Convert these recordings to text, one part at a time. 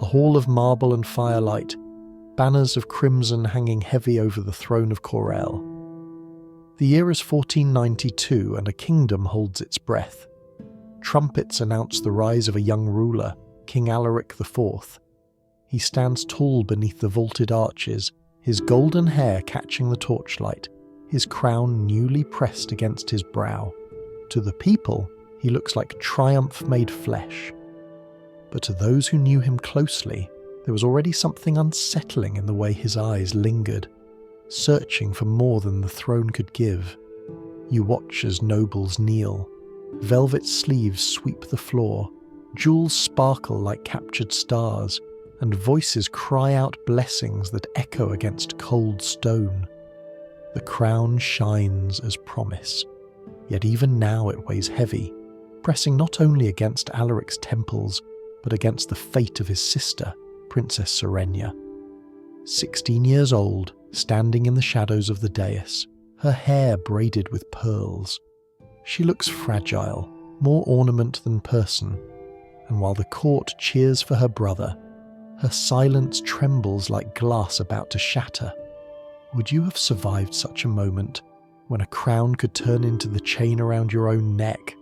a hall of marble and firelight, banners of crimson hanging heavy over the throne of Corel. The year is 1492 and a kingdom holds its breath. Trumpets announce the rise of a young ruler, King Alaric IV. He stands tall beneath the vaulted arches, his golden hair catching the torchlight, his crown newly pressed against his brow. To the people, he looks like triumph made flesh. But to those who knew him closely, there was already something unsettling in the way his eyes lingered, searching for more than the throne could give. You watch as nobles kneel. Velvet sleeves sweep the floor, jewels sparkle like captured stars, and voices cry out blessings that echo against cold stone. The crown shines as promise, yet even now it weighs heavy, pressing not only against Alaric's temples, but against the fate of his sister, Princess Serenia. 16 years old, standing in the shadows of the dais, her hair braided with pearls. She looks fragile, more ornament than person, and while the court cheers for her brother, her silence trembles like glass about to shatter. Would you have survived such a moment, when a crown could turn into the chain around your own neck?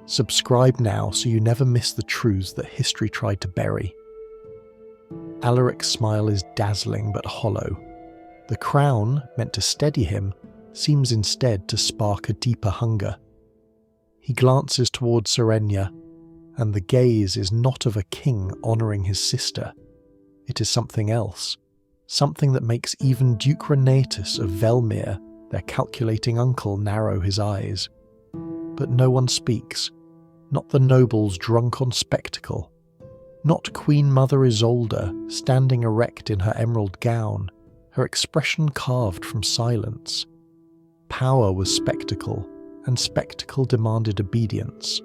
Subscribe now so you never miss the truths that history tried to bury. Alaric's smile is dazzling but hollow. The crown, meant to steady him, seems instead to spark a deeper hunger. He glances towards Serenia, and the gaze is not of a king honouring his sister. It is something else, something that makes even Duke Renatus of Velmir, their calculating uncle, narrow his eyes. But no one speaks, not the nobles drunk on spectacle, not Queen Mother Isolde standing erect in her emerald gown, her expression carved from silence. Power was spectacle, and spectacle demanded obedience.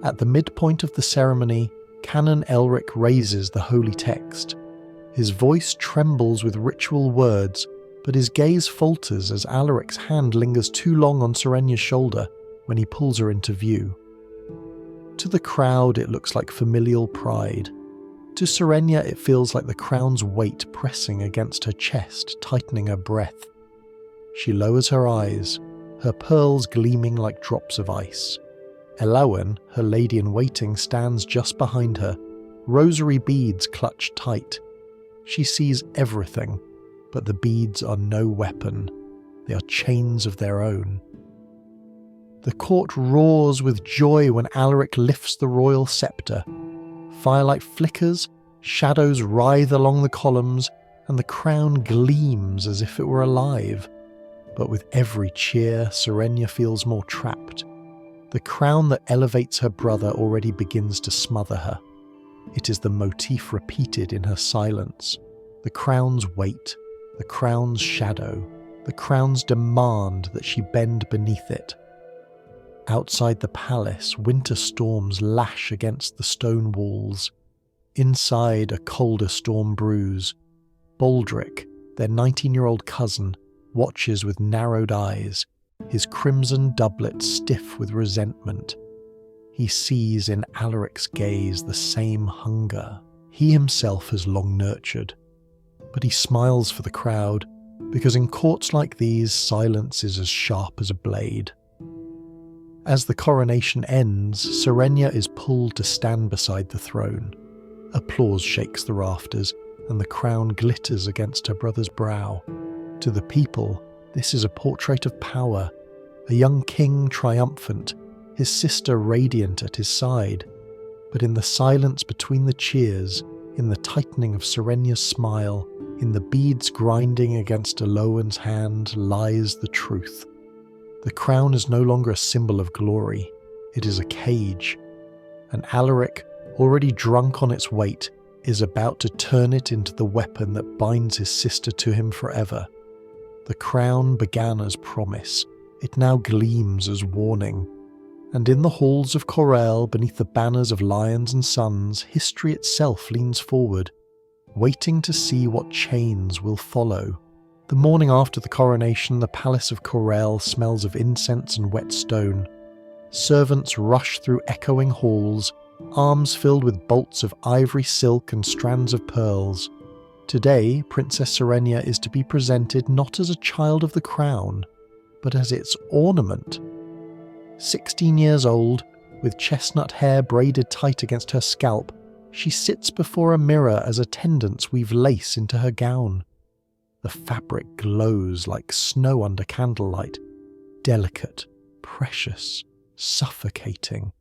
At the midpoint of the ceremony, Canon Elric raises the holy text. His voice trembles with ritual words, but his gaze falters as Alaric's hand lingers too long on Serenia's shoulder when he pulls her into view. To the crowd it looks like familial pride. To Serenia it feels like the crown's weight pressing against her chest, tightening her breath. She lowers her eyes, her pearls gleaming like drops of ice. Elawen, her lady-in-waiting, stands just behind her, rosary beads clutched tight. She sees everything, but the beads are no weapon. They are chains of their own. The court roars with joy when Alaric lifts the royal scepter. Firelight flickers, shadows writhe along the columns, and the crown gleams as if it were alive. But with every cheer, Serenia feels more trapped. The crown that elevates her brother already begins to smother her. It is the motif repeated in her silence. The crown's weight, the crown's shadow, the crown's demand that she bend beneath it. Outside the palace, winter storms lash against the stone walls. Inside, a colder storm brews. Baldric, their 19-year-old cousin, watches with narrowed eyes, his crimson doublet stiff with resentment. He sees in Alaric's gaze the same hunger he himself has long nurtured. But he smiles for the crowd, because in courts like these, silence is as sharp as a blade. As the coronation ends, Serenia is pulled to stand beside the throne. Applause shakes the rafters, and the crown glitters against her brother's brow. To the people, this is a portrait of power, a young king triumphant, his sister radiant at his side. But in the silence between the cheers, in the tightening of Serenia's smile, in the beads grinding against Elawen's hand, lies the truth. The crown is no longer a symbol of glory, it is a cage. And Alaric, already drunk on its weight, is about to turn it into the weapon that binds his sister to him forever. The crown began as promise, it now gleams as warning. And in the halls of Corel, beneath the banners of lions and suns, history itself leans forward, waiting to see what chains will follow. The morning after the coronation, the palace of Corel smells of incense and wet stone. Servants rush through echoing halls, arms filled with bolts of ivory silk and strands of pearls. Today, Princess Serenia is to be presented not as a child of the crown, but as its ornament. 16 years old, with chestnut hair braided tight against her scalp, she sits before a mirror as attendants weave lace into her gown. The fabric glows like snow under candlelight, delicate, precious, suffocating.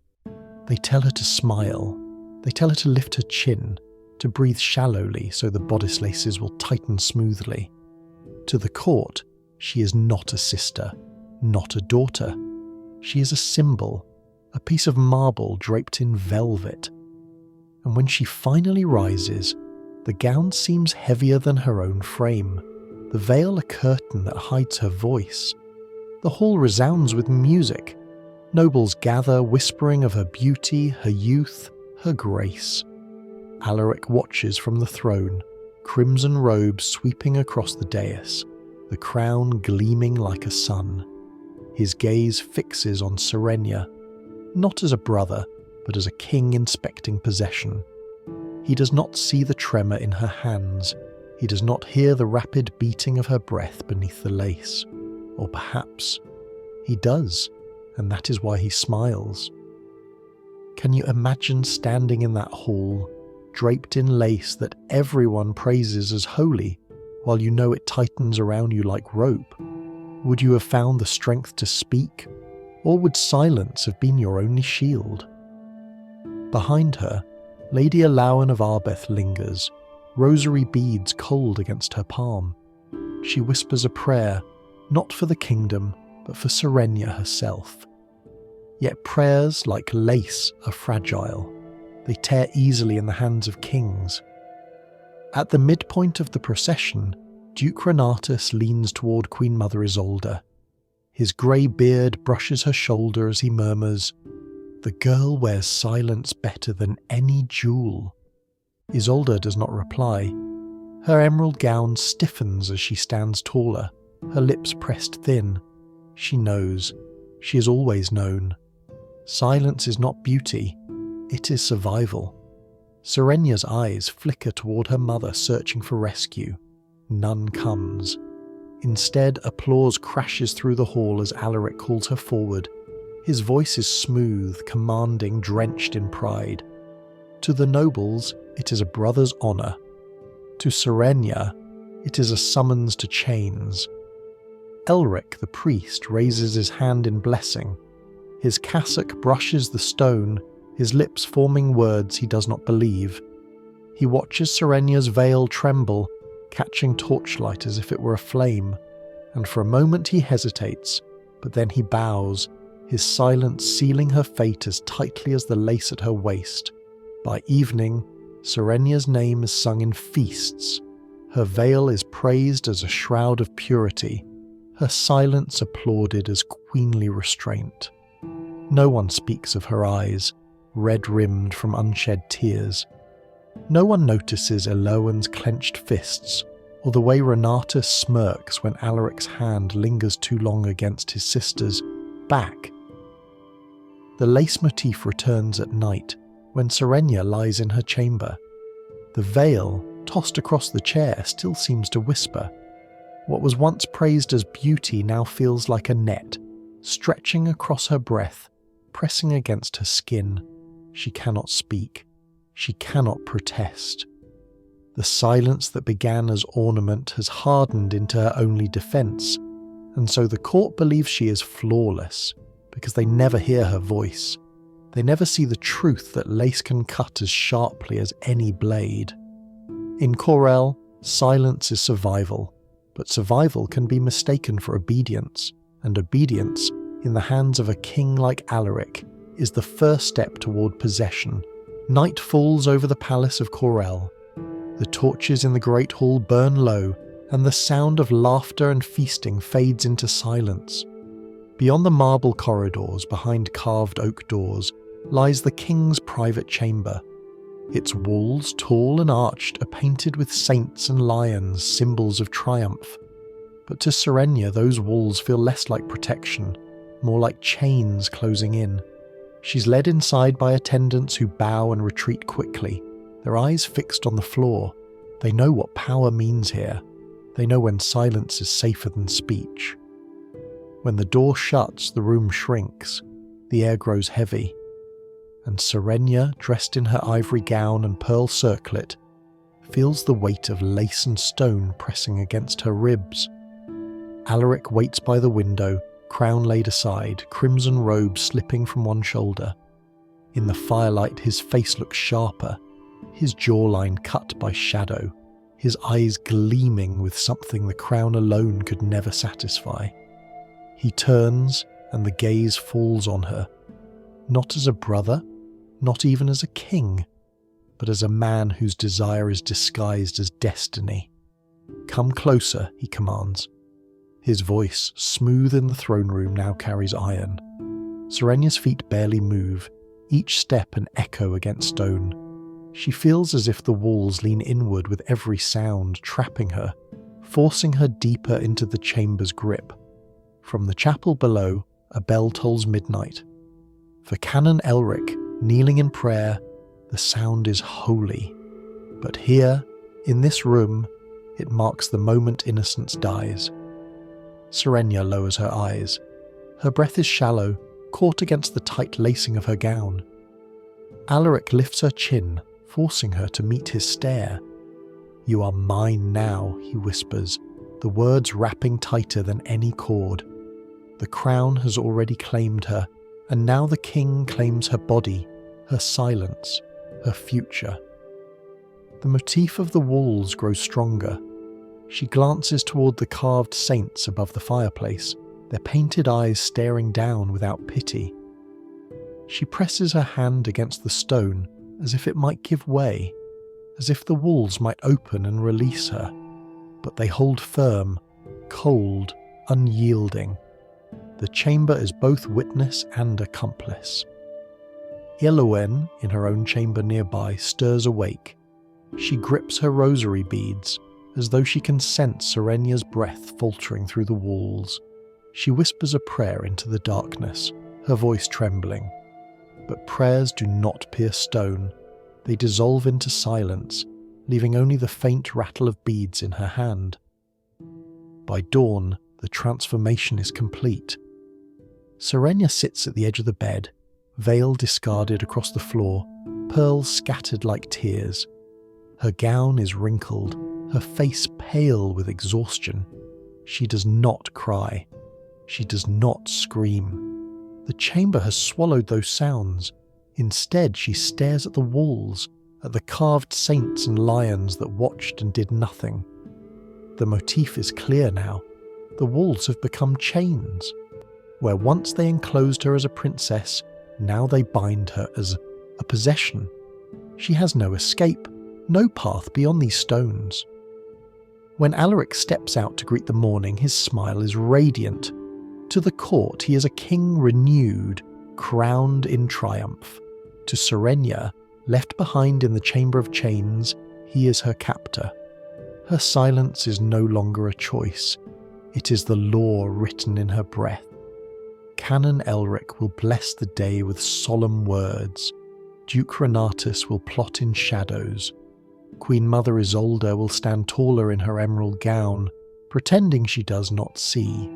They tell her to smile. They tell her to lift her chin, to breathe shallowly so the bodice laces will tighten smoothly. To the court, she is not a sister, not a daughter. She is a symbol, a piece of marble draped in velvet. And when she finally rises, the gown seems heavier than her own frame, the veil a curtain that hides her voice. The hall resounds with music. Nobles gather, whispering of her beauty, her youth, her grace. Alaric watches from the throne, crimson robes sweeping across the dais, the crown gleaming like a sun. His gaze fixes on Serenia, not as a brother, but as a king inspecting possession. He does not see the tremor in her hands. He does not hear the rapid beating of her breath beneath the lace. Or perhaps he does, and that is why he smiles. Can you imagine standing in that hall, draped in lace that everyone praises as holy, while you know it tightens around you like rope? Would you have found the strength to speak, or would silence have been your only shield? Behind her, Lady Alawen of Arbeth lingers, rosary beads cold against her palm. She whispers a prayer, not for the kingdom, but for Serenia herself. Yet prayers, like lace, are fragile. They tear easily in the hands of kings. At the midpoint of the procession, Duke Renatus leans toward Queen Mother Isolde. His grey beard brushes her shoulder as he murmurs, "The girl wears silence better than any jewel." Isolde does not reply. Her emerald gown stiffens as she stands taller, her lips pressed thin. She knows. She has always known. Silence is not beauty. It is survival. Serenia's eyes flicker toward her mother, searching for rescue. None comes. Instead, applause crashes through the hall as Alaric calls her forward. His voice is smooth, commanding, drenched in pride. To the nobles, it is a brother's honour. To Serenia, it is a summons to chains. Elric, the priest, raises his hand in blessing. His cassock brushes the stone, his lips forming words he does not believe. He watches Serenia's veil tremble, catching torchlight as if it were a flame, and for a moment he hesitates, but then he bows, his silence sealing her fate as tightly as the lace at her waist. By evening, Serenia's name is sung in feasts. Her veil is praised as a shroud of purity, her silence applauded as queenly restraint. No one speaks of her eyes, red-rimmed from unshed tears. No one notices Elowen's clenched fists, or the way Renatus smirks when Alaric's hand lingers too long against his sister's back. The lace motif returns at night, when Serenia lies in her chamber. The veil, tossed across the chair, still seems to whisper. What was once praised as beauty now feels like a net, stretching across her breath, pressing against her skin. She cannot speak. She cannot protest. The silence that began as ornament has hardened into her only defense, and so the court believes she is flawless, because they never hear her voice. They never see the truth that lace can cut as sharply as any blade. In Corel, silence is survival, but survival can be mistaken for obedience, and obedience, in the hands of a king like Alaric, is the first step toward possession. Night falls over the palace of Corel. The torches in the great hall burn low, and the sound of laughter and feasting fades into silence. Beyond the marble corridors, behind carved oak doors, lies the king's private chamber. Its walls, tall and arched, are painted with saints and lions, symbols of triumph. But to Serenia, those walls feel less like protection, more like chains closing in. She's led inside by attendants who bow and retreat quickly, their eyes fixed on the floor. They know what power means here. They know when silence is safer than speech. When the door shuts, the room shrinks. The air grows heavy. And Serenia, dressed in her ivory gown and pearl circlet, feels the weight of lace and stone pressing against her ribs. Alaric waits by the window, crown laid aside, crimson robe slipping from one shoulder. In the firelight, his face looks sharper, his jawline cut by shadow, his eyes gleaming with something the crown alone could never satisfy. He turns, and the gaze falls on her, not as a brother, not even as a king, but as a man whose desire is disguised as destiny. "Come closer," he commands. His voice, smooth in the throne room, now carries iron. Serenia's feet barely move, each step an echo against stone. She feels as if the walls lean inward with every sound, trapping her, forcing her deeper into the chamber's grip. From the chapel below, a bell tolls midnight. For Canon Elric, kneeling in prayer, the sound is holy. But here, in this room, it marks the moment innocence dies. Serenia lowers her eyes. Her breath is shallow, caught against the tight lacing of her gown. Alaric lifts her chin, forcing her to meet his stare. "You are mine now," he whispers, the words wrapping tighter than any cord. The crown has already claimed her, and now the king claims her body, her silence, her future. The motif of the walls grows stronger. She glances toward the carved saints above the fireplace, their painted eyes staring down without pity. She presses her hand against the stone as if it might give way, as if the walls might open and release her. But they hold firm, cold, unyielding. The chamber is both witness and accomplice. Ialouen, in her own chamber nearby, stirs awake. She grips her rosary beads, as though she can sense Serenia's breath faltering through the walls. She whispers a prayer into the darkness, her voice trembling. But prayers do not pierce stone. They dissolve into silence, leaving only the faint rattle of beads in her hand. By dawn, the transformation is complete. Serenia sits at the edge of the bed, veil discarded across the floor, pearls scattered like tears. Her gown is wrinkled, her face pale with exhaustion. She does not cry. She does not scream. The chamber has swallowed those sounds. Instead, she stares at the walls, at the carved saints and lions that watched and did nothing. The motif is clear now. The walls have become chains. Where once they enclosed her as a princess, now they bind her as a possession. She has no escape, no path beyond these stones. When Alaric steps out to greet the morning, his smile is radiant. To the court, he is a king renewed, crowned in triumph. To Serenia, left behind in the chamber of chains, he is her captor. Her silence is no longer a choice. It is the law written in her breath. Canon Elric will bless the day with solemn words. Duke Renatus will plot in shadows. Queen Mother Isolde will stand taller in her emerald gown, pretending she does not see.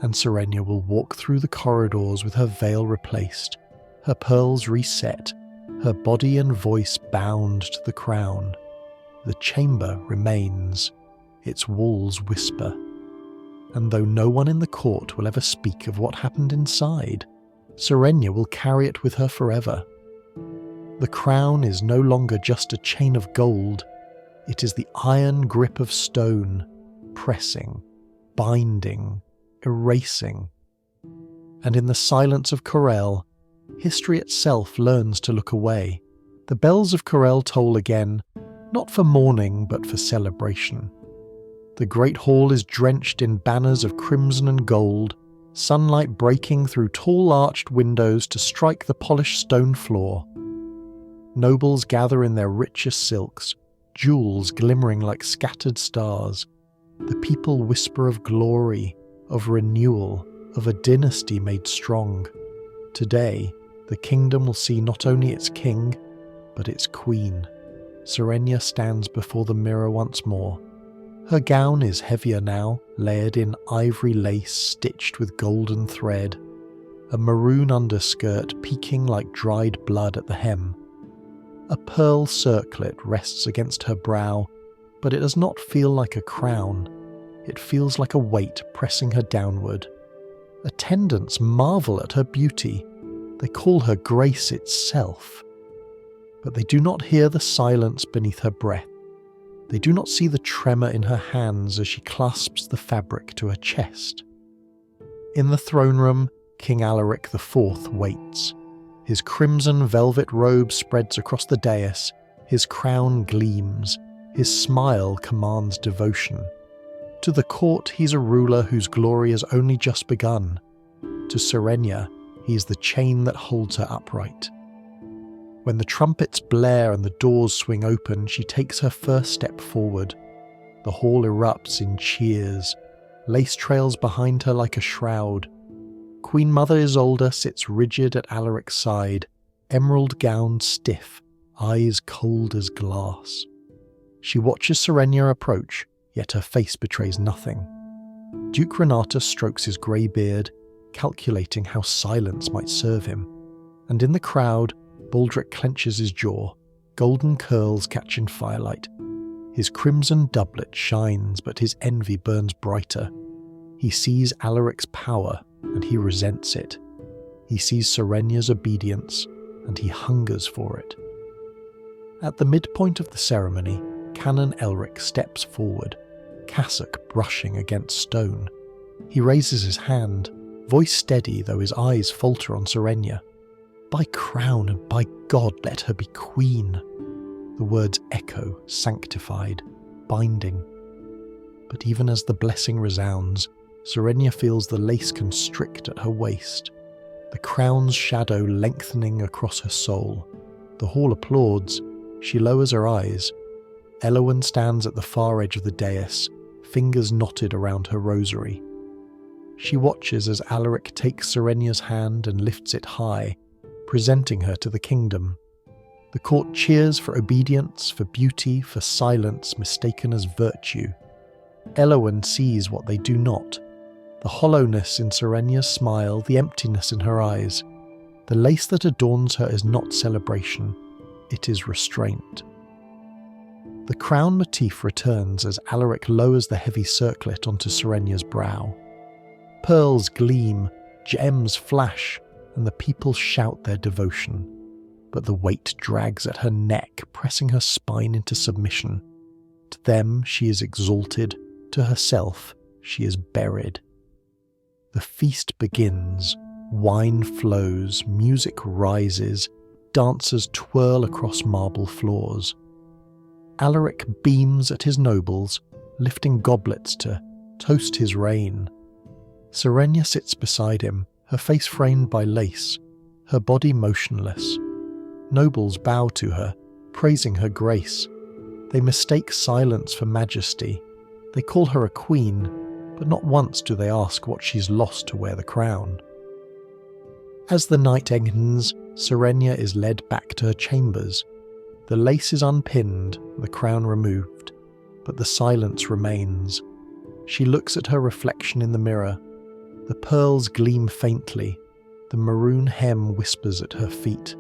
And Serenia will walk through the corridors with her veil replaced, her pearls reset, her body and voice bound to the crown. The chamber remains, its walls whisper. And though no one in the court will ever speak of what happened inside, Serenia will carry it with her forever. The crown is no longer just a chain of gold, it is the iron grip of stone, pressing, binding, erasing. And in the silence of Corel, history itself learns to look away. The bells of Corel toll again, not for mourning but for celebration. The great hall is drenched in banners of crimson and gold, sunlight breaking through tall arched windows to strike the polished stone floor. Nobles gather in their richest silks, jewels glimmering like scattered stars. The people whisper of glory, of renewal, of a dynasty made strong. Today, the The kingdom will see not only its king, but its queen. Serenia stands before the mirror once more. Her gown is heavier now, layered in ivory lace stitched with golden thread, a maroon underskirt peeking like dried blood at the hem. A pearl circlet rests against her brow, but it does not feel like a crown. It feels like a weight pressing her downward. Attendants marvel at her beauty. They call her grace itself. But they do not hear the silence beneath her breath. They do not see the tremor in her hands as she clasps the fabric to her chest. In the throne room, King Alaric IV waits. His crimson velvet robe spreads across the dais, his crown gleams, his smile commands devotion. To the court he's a ruler whose glory has only just begun. To Serenia, he's the chain that holds her upright. When the trumpets blare and the doors swing open, she takes her first step forward. The hall erupts in cheers. Lace trails behind her like a shroud. Queen Mother Isolde sits rigid at Alaric's side, emerald gown stiff, eyes cold as glass. She watches Serenia approach, yet her face betrays nothing. Duke Renatus strokes his grey beard, calculating how silence might serve him. And in the crowd, Baldric clenches his jaw, golden curls catch in firelight. His crimson doublet shines, but his envy burns brighter. He sees Alaric's power, and he resents it. He sees Serenia's obedience, and he hungers for it. At the midpoint of the ceremony, Canon Elric steps forward, cassock brushing against stone. He raises his hand, voice steady though his eyes falter on Serenia. By crown and by God, let her be queen. The words echo, sanctified, binding. But even as the blessing resounds, Serenia feels the lace constrict at her waist, the crown's shadow lengthening across her soul. The hall applauds. She lowers her eyes. Elowen stands at the far edge of the dais, fingers knotted around her rosary. She watches as Alaric takes Serenia's hand and lifts it high, presenting her to the kingdom. The court cheers for obedience, for beauty, for silence mistaken as virtue. Elowen sees what they do not. The hollowness in Serenia's smile, the emptiness in her eyes. The lace that adorns her is not celebration, it is restraint. The crown motif returns as Alaric lowers the heavy circlet onto Serenia's brow. Pearls gleam, gems flash, and the people shout their devotion. But the weight drags at her neck, pressing her spine into submission. To them she is exalted, to herself she is buried. The feast begins, wine flows, music rises, dancers twirl across marble floors. Alaric beams at his nobles, lifting goblets to toast his reign. Serenia sits beside him, her face framed by lace, her body motionless. Nobles bow to her, praising her grace. They mistake silence for majesty. They call her a queen, but not once do they ask what she's lost to wear the crown. As the night ends, Serenia is led back to her chambers. The lace is unpinned, the crown removed, but the silence remains. She looks at her reflection in the mirror. The pearls gleam faintly. The maroon hem whispers at her feet.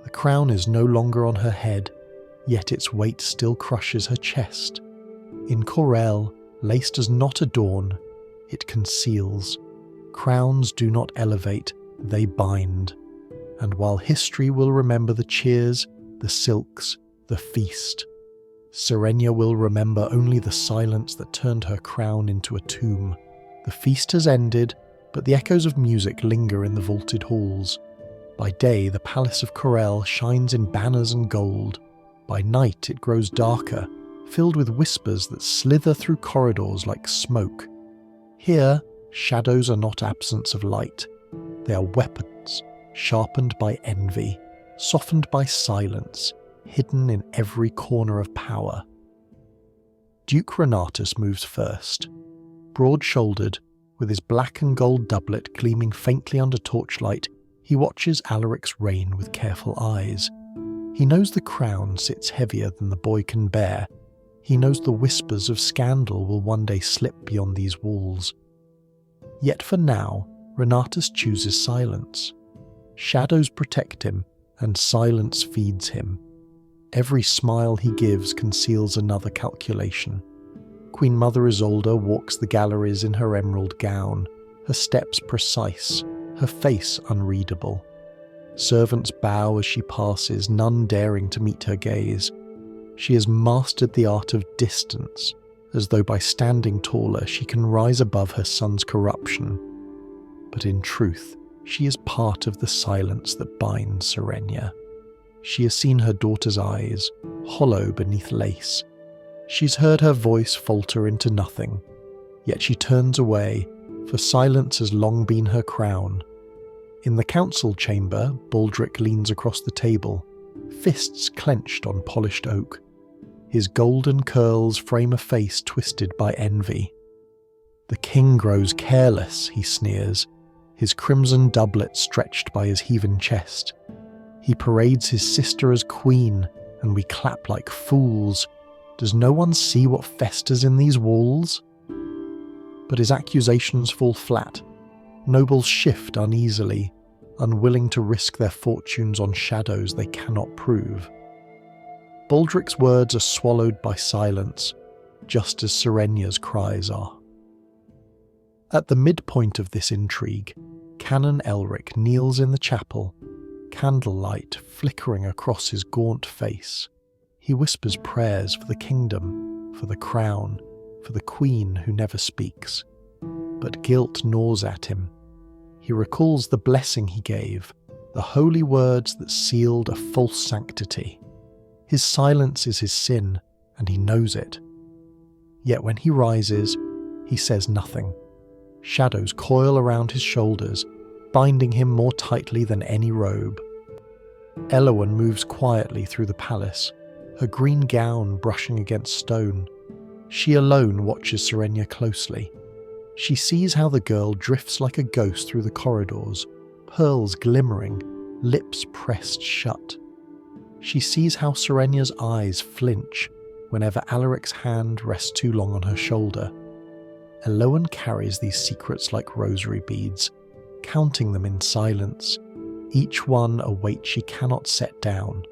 The crown is no longer on her head, yet its weight still crushes her chest. In Corel, lace does not adorn, it conceals. Crowns do not elevate, they bind. And while history will remember the cheers, the silks, the feast, Serenia will remember only the silence that turned her crown into a tomb. The feast has ended, but the echoes of music linger in the vaulted halls. By day, the palace of Corel shines in banners and gold. By night, it grows darker, filled with whispers that slither through corridors like smoke. Here, shadows are not absence of light. They are weapons, sharpened by envy, softened by silence, hidden in every corner of power. Duke Renatus moves first. Broad-shouldered, with his black and gold doublet gleaming faintly under torchlight, He watches Alaric's reign with careful eyes. He knows the crown sits heavier than the boy can bear. He knows the whispers of scandal will one day slip beyond these walls. Yet for now, Renatus chooses silence. Shadows protect him, and silence feeds him. Every smile he gives conceals another calculation. Queen Mother Isolde walks the galleries in her emerald gown, her steps precise, her face unreadable. Servants bow as she passes, none daring to meet her gaze. She has mastered the art of distance, as though by standing taller she can rise above her son's corruption. But in truth, she is part of the silence that binds Serenia. She has seen her daughter's eyes, hollow beneath lace. She's heard her voice falter into nothing, yet she turns away, for silence has long been her crown. In the council chamber, Baldric leans across the table, fists clenched on polished oak. His golden curls frame a face twisted by envy. "The king grows careless," he sneers, his crimson doublet stretched by his heaving chest. "He parades his sister as queen, and we clap like fools. Does no one see what festers in these walls?" But his accusations fall flat. Nobles shift uneasily, unwilling to risk their fortunes on shadows they cannot prove. Baldric's words are swallowed by silence, just as Serenia's cries are. At the midpoint of this intrigue, Canon Elric kneels in the chapel, candlelight flickering across his gaunt face. He whispers prayers for the kingdom, for the crown, for the queen who never speaks. But guilt gnaws at him. He recalls the blessing he gave, the holy words that sealed a false sanctity. His silence is his sin, and he knows it. Yet when he rises, he says nothing. Shadows coil around his shoulders, binding him more tightly than any robe. Elowen moves quietly through the palace, her green gown brushing against stone. She alone watches Serenia closely. She sees how the girl drifts like a ghost through the corridors, pearls glimmering, lips pressed shut. She sees how Serenia's eyes flinch whenever Alaric's hand rests too long on her shoulder. Elowen carries these secrets like rosary beads, counting them in silence, each one a weight she cannot set down.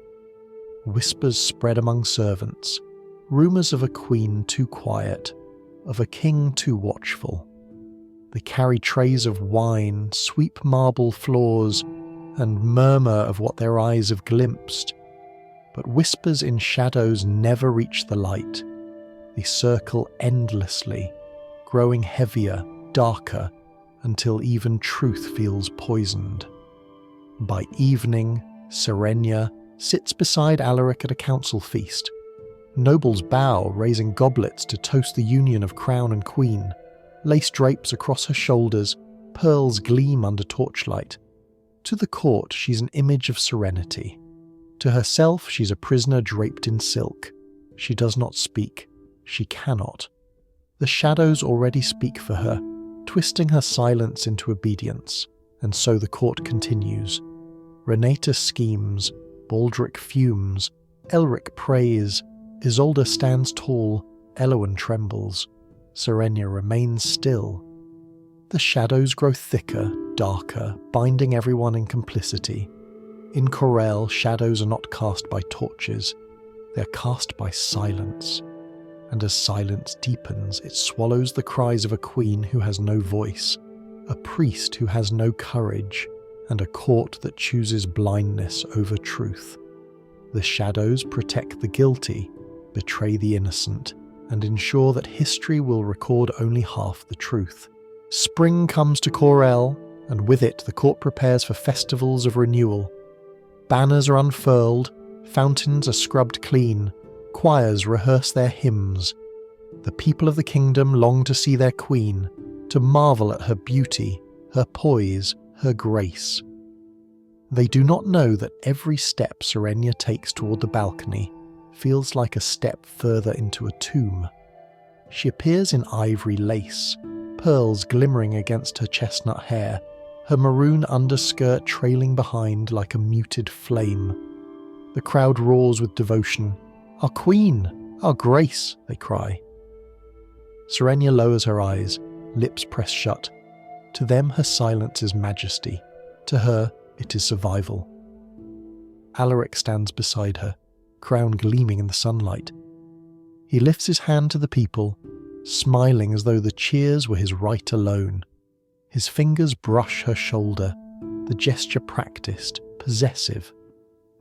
Whispers spread among servants, rumours of a queen too quiet, of a king too watchful. They carry trays of wine, sweep marble floors, and murmur of what their eyes have glimpsed. But whispers in shadows never reach the light. They circle endlessly, growing heavier, darker, until even truth feels poisoned. By evening, Serenia sits beside Alaric at a council feast. Nobles bow, raising goblets to toast the union of crown and queen. Lace drapes across her shoulders, pearls gleam under torchlight. To the court, she's an image of serenity. To herself, she's a prisoner draped in silk. She does not speak. She cannot. The shadows already speak for her, twisting her silence into obedience, and so the court continues. Renatus schemes, Baldric fumes, Elric prays, Isolde stands tall, Elowen trembles. Serenia remains still. The shadows grow thicker, darker, binding everyone in complicity. In Corel, shadows are not cast by torches, they are cast by silence. And as silence deepens, it swallows the cries of a queen who has no voice, a priest who has no courage, and a court that chooses blindness over truth. The shadows protect the guilty, betray the innocent, and ensure that history will record only half the truth. Spring comes to Corel, and with it the court prepares for festivals of renewal. Banners are unfurled, fountains are scrubbed clean, choirs rehearse their hymns. The people of the kingdom long to see their queen, to marvel at her beauty, her poise, her grace. They do not know that every step Serenia takes toward the balcony feels like a step further into a tomb. She appears in ivory lace, pearls glimmering against her chestnut hair, her maroon underskirt trailing behind like a muted flame. The crowd roars with devotion. "Our queen! Our grace!" they cry. Serenia lowers her eyes, lips pressed shut. To them her silence is majesty. To her it is survival. Alaric stands beside her, crown gleaming in the sunlight. He lifts his hand to the people, smiling as though the cheers were his right alone. His fingers brush her shoulder, the gesture practiced, possessive.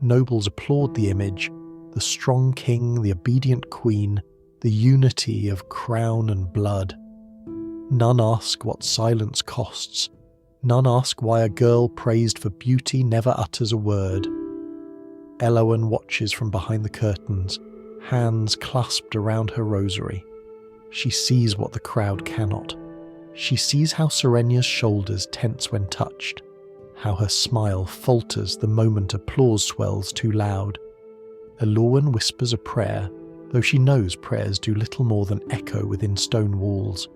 Nobles applaud the image, the strong king, the obedient queen, the unity of crown and blood. None ask what silence costs. None ask why a girl praised for beauty never utters a word. Elowen watches from behind the curtains, hands clasped around her rosary. She sees what the crowd cannot. She sees how Serenia's shoulders tense when touched, how her smile falters the moment applause swells too loud. Elowen whispers a prayer, though she knows prayers do little more than echo within stone walls.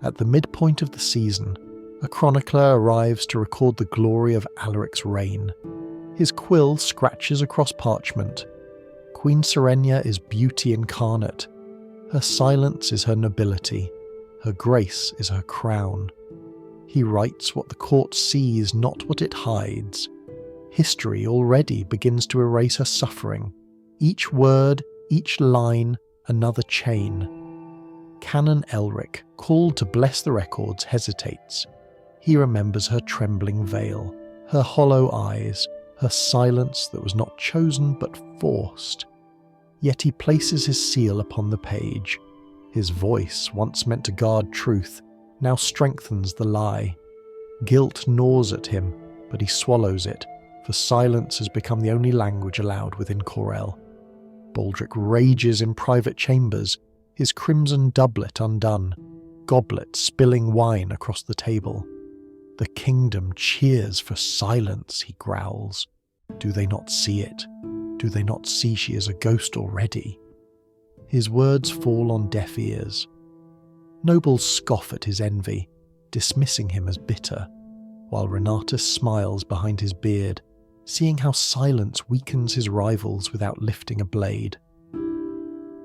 At the midpoint of the season, a chronicler arrives to record the glory of Alaric's reign. His quill scratches across parchment. Queen Serenia is beauty incarnate. Her silence is her nobility. Her grace is her crown. He writes what the court sees, not what it hides. History already begins to erase her suffering. Each word, each line, another chain. Canon Elric, called to bless the records, hesitates. He remembers her trembling veil, her hollow eyes, her silence that was not chosen but forced. Yet he places his seal upon the page. His voice, once meant to guard truth, now strengthens the lie. Guilt gnaws at him, but he swallows it, for silence has become the only language allowed within Corel. Baldric rages in private chambers, his crimson doublet undone, goblet spilling wine across the table. The kingdom cheers for silence, he growls. Do they not see it? Do they not see she is a ghost already? His words fall on deaf ears. Nobles scoff at his envy, dismissing him as bitter, while Renatus smiles behind his beard, seeing how silence weakens his rivals without lifting a blade.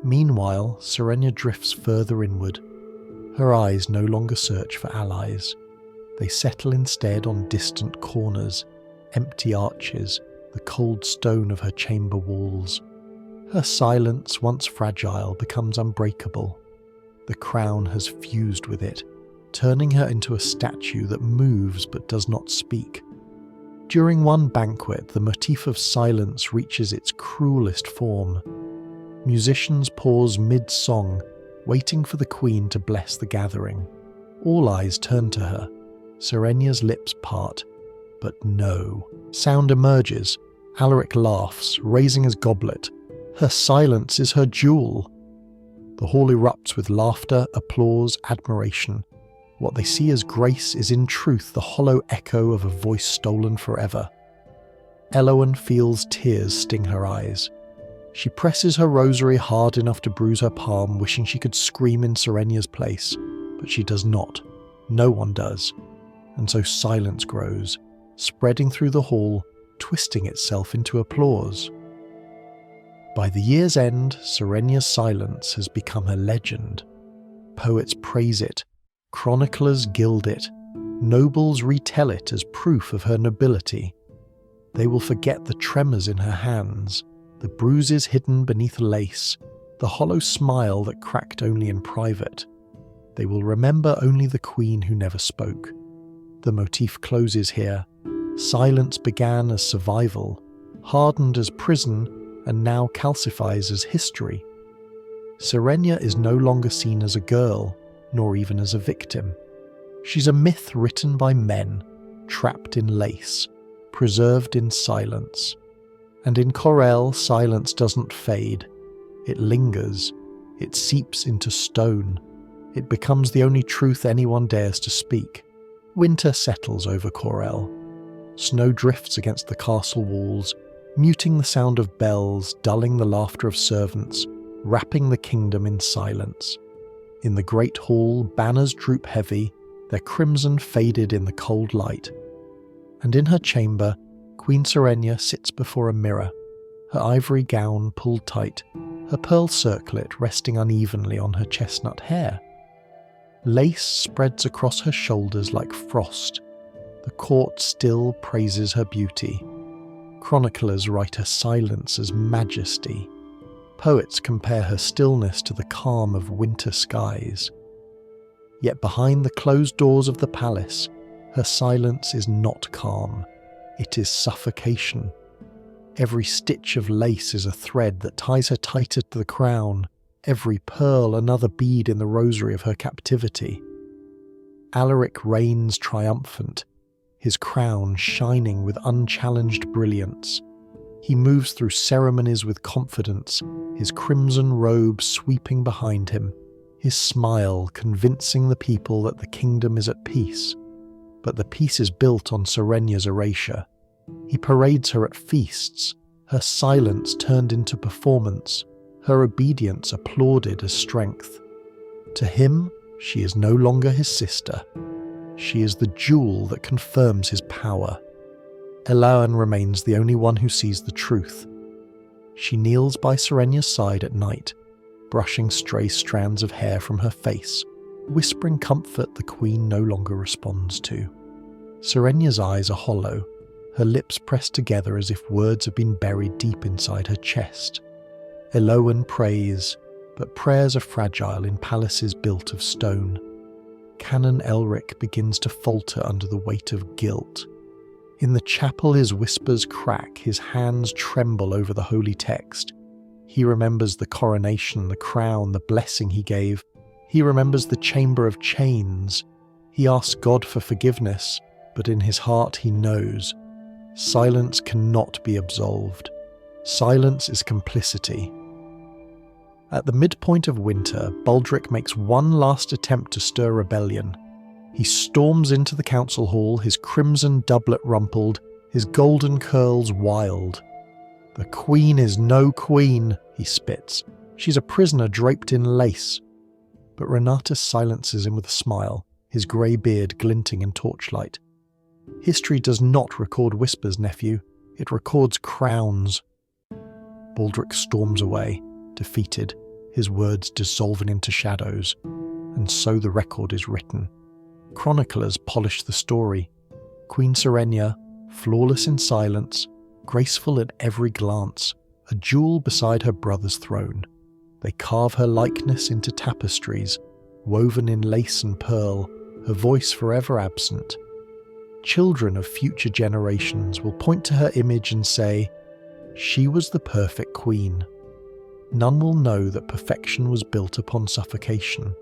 Meanwhile, Serenia drifts further inward. Her eyes no longer search for allies. They settle instead on distant corners, empty arches, the cold stone of her chamber walls. Her silence, once fragile, becomes unbreakable. The crown has fused with it, turning her into a statue that moves but does not speak. During one banquet, the motif of silence reaches its cruelest form. Musicians pause mid-song, waiting for the queen to bless the gathering. All eyes turn to her. Serenia's lips part. But no. Sound emerges. Alaric laughs, raising his goblet. Her silence is her jewel. The hall erupts with laughter, applause, admiration. What they see as grace is in truth the hollow echo of a voice stolen forever. Elowen feels tears sting her eyes. She presses her rosary hard enough to bruise her palm, wishing she could scream in Serenia's place, but she does not. No one does. And so silence grows, spreading through the hall, twisting itself into applause. By the year's end, Serenia's silence has become a legend. Poets praise it, chroniclers gild it, nobles retell it as proof of her nobility. They will forget the tremors in her hands, the bruises hidden beneath lace, the hollow smile that cracked only in private. They will remember only the queen who never spoke. The motif closes here. Silence began as survival, hardened as prison, and now calcifies as history. Serenia is no longer seen as a girl, nor even as a victim. She's a myth written by men, trapped in lace, preserved in silence. And in Corel, silence doesn't fade. It lingers. It seeps into stone. It becomes the only truth anyone dares to speak. Winter settles over Corel. Snow drifts against the castle walls, muting the sound of bells, dulling the laughter of servants, wrapping the kingdom in silence. In the great hall, banners droop heavy, their crimson faded in the cold light, And in her chamber, Queen Serenia sits before a mirror, her ivory gown pulled tight, her pearl circlet resting unevenly on her chestnut hair. Lace spreads across her shoulders like frost. The court still praises her beauty. Chroniclers write her silence as majesty. Poets compare her stillness to the calm of winter skies. Yet behind the closed doors of the palace, her silence is not calm. It is suffocation. Every stitch of lace is a thread that ties her tighter to the crown, every pearl another bead in the rosary of her captivity. Alaric reigns triumphant, his crown shining with unchallenged brilliance. He moves through ceremonies with confidence, his crimson robe sweeping behind him, his smile convincing the people that the kingdom is at peace. But the peace is built on Serenia's erasure. He parades her at feasts, her silence turned into performance, her obedience applauded as strength. To him, she is no longer his sister. She is the jewel that confirms his power. Elaoin remains the only one who sees the truth. She kneels by Serenia's side at night, brushing stray strands of hair from her face, whispering comfort the queen no longer responds to. Serenia's eyes are hollow, her lips pressed together as if words have been buried deep inside her chest. Elaoin prays, but prayers are fragile in palaces built of stone. Canon Elric begins to falter under the weight of guilt. In the chapel his whispers crack, his hands tremble over the holy text. He remembers the coronation, the crown, the blessing he gave. He remembers the chamber of chains. He asks God for forgiveness, but in his heart he knows. Silence cannot be absolved. Silence is complicity. At the midpoint of winter, Baldric makes one last attempt to stir rebellion. He storms into the council hall, his crimson doublet rumpled, his golden curls wild. "The queen is no queen," he spits. "She's a prisoner draped in lace." But Renatus silences him with a smile, his grey beard glinting in torchlight. "History does not record whispers, nephew. It records crowns." Baldric storms away, defeated, his words dissolving into shadows. And so the record is written. Chroniclers polish the story. Queen Serenia, flawless in silence, graceful at every glance, a jewel beside her brother's throne. They carve her likeness into tapestries, woven in lace and pearl, her voice forever absent. Children of future generations will point to her image and say, "She was the perfect queen." None will know that perfection was built upon suffocation.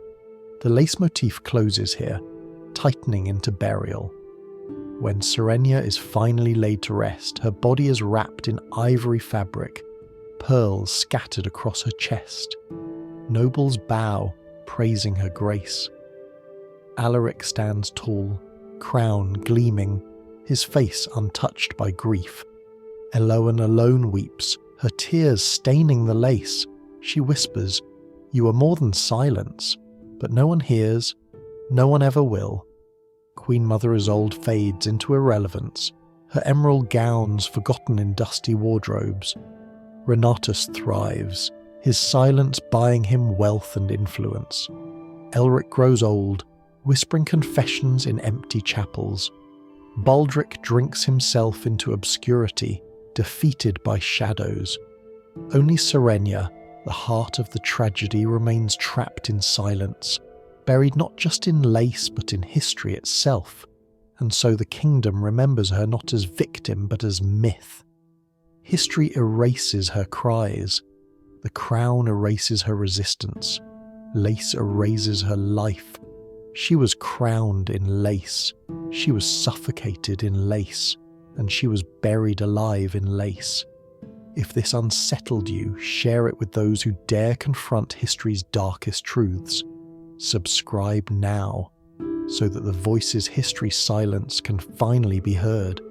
The lace motif closes here, tightening into burial. When Serenia is finally laid to rest, her body is wrapped in ivory fabric, pearls scattered across her chest. Nobles bow, praising her grace. Alaric stands tall, crown gleaming, his face untouched by grief. Elaoin alone weeps, her tears staining the lace. She whispers, "You are more than silence," but no one hears, no one ever will. Queen Mother Isolde fades into irrelevance, her emerald gowns forgotten in dusty wardrobes. Renatus thrives, his silence buying him wealth and influence. Elric grows old, whispering confessions in empty chapels. Baldric drinks himself into obscurity, defeated by shadows. Only Serenia, the heart of the tragedy, remains trapped in silence, buried not just in lace but in history itself, and so the kingdom remembers her not as victim but as myth. History erases her cries, the crown erases her resistance, lace erases her life. She was crowned in lace, she was suffocated in lace, and she was buried alive in lace. If this unsettled you, share it with those who dare confront history's darkest truths. Subscribe now, so that the voices history silence can finally be heard.